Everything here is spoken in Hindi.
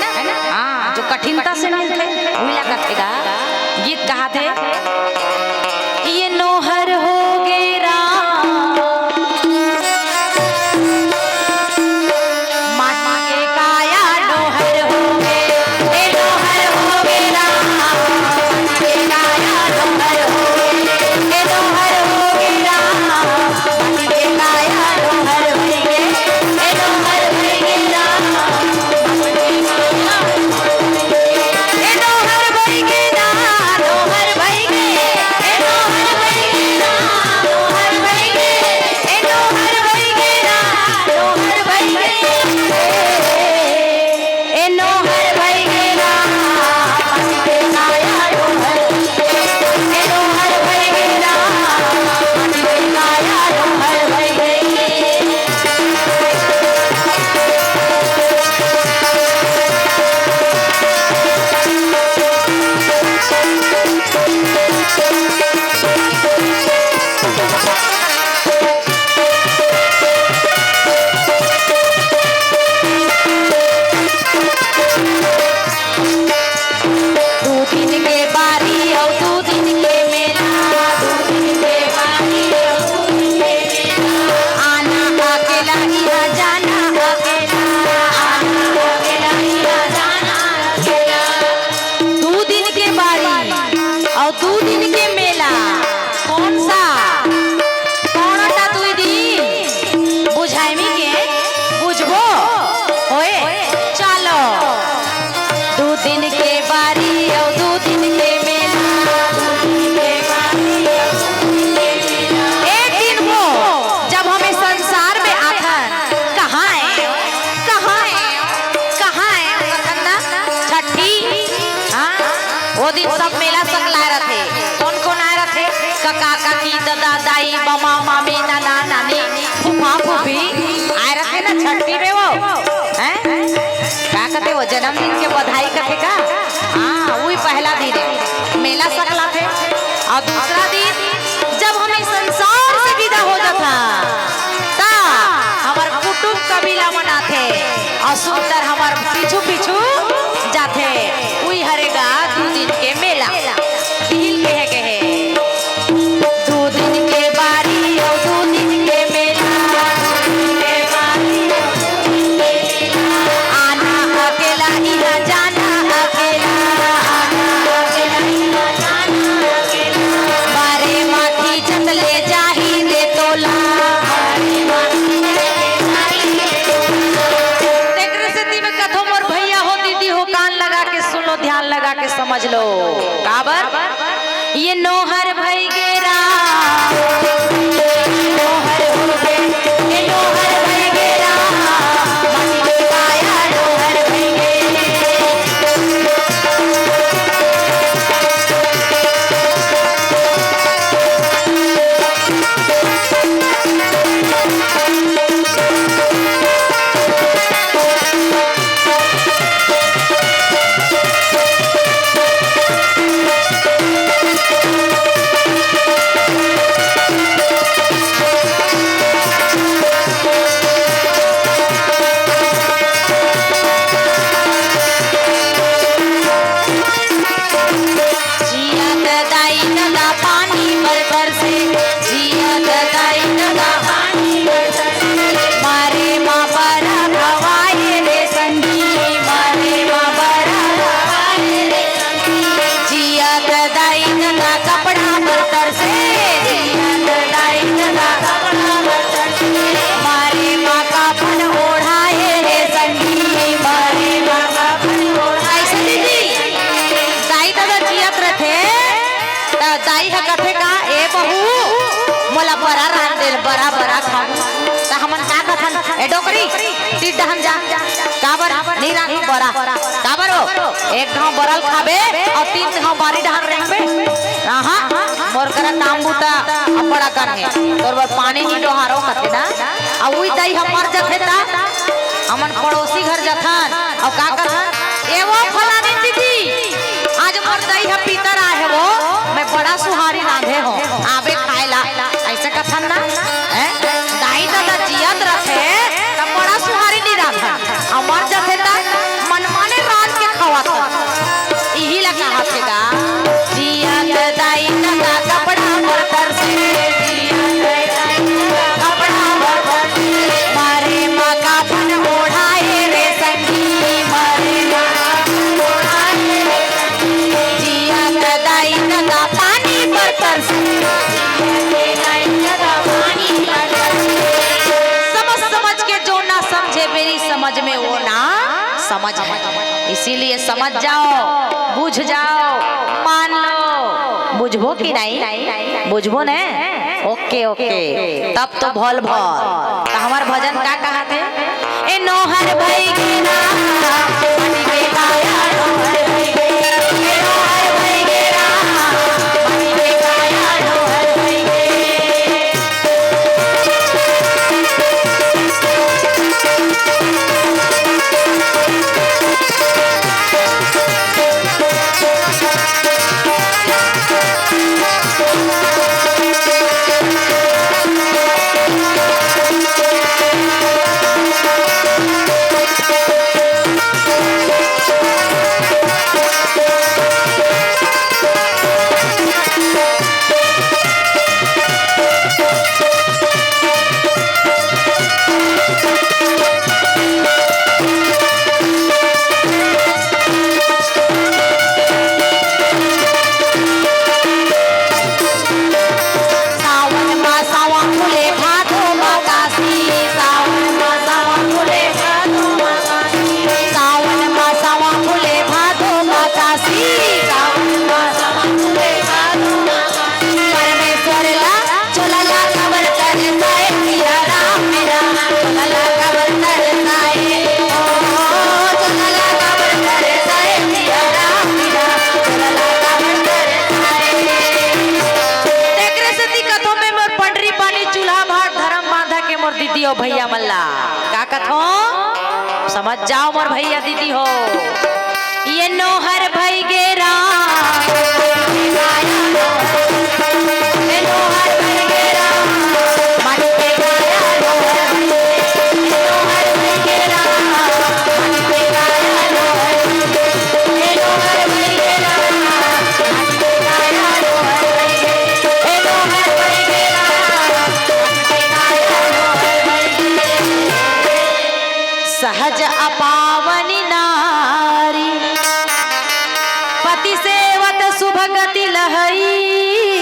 ना। हाँ, जो कठिनता से मिलते वही कथेगा। गीत कहा थे ये नोहर हो गेरा काका की दादा दाई मामा मामी नाना नानी फूफा फूफी आए रखे ना छठी में वो हैं क्या कहते वो जन्मदिन के बधाई कथे का। हाँ वही पहला दिन मेला सकला थे और दूसरा दिन जब हमें संसार से विदा हो जाता ता हमार कुटुंब कबीला मनाते और सुंदर हमार पीछू पीछू जाते वही हरेगा 2 दिन के मेला हिल के है समझ लो काबर ये नोहर भई गेरा नोहर हो गे ये नोहर भई गेरा माटी के काया नोहर भई बड़ा बड़ा खाऊ ता हमन का कथन ए डोकरी ती डहन जा काबर नहीं राखू बड़ा काबर हो एक घाव बरल खाबे और 3 घाव बारी डहन रहबे। हां मोर करा काम बूता बड़ा कर है तोर बर पानी ही डोहारो कथे ना आ उई दाई हमर जथे ता हमन पड़ोसी घर जथन और का कथन ए वो फलानी दीदी आज मोर दाई ह पीतर आए वो मैं बड़ा सुहारी रांधे हो आबे खाएला ऐसे कथन ना दाई दादा जियत रखे तब बड़ा सुहारी नहीं रखा अमर जथे मन माने समझ है, इसीलिए समझ जाओ, बुझ जाओ, मान लो। बुझबो कि नहीं? बुझबो ने? ओके ओके, तब तो भोल भोल। तो हमार भजन का कहा थे? ए नोहर भाई के नाम मनी के काया नोहर भाई के, ए नोहर भाई के नाम मनी के काया नोहर भाई के। दीदी हो भैया मल्ला का कथो समझ जाओ मोर भैया दीदी हो। ये नोहर भाई गेरा सहज अपावनी नारी पति सेवत शुभ गति लहई।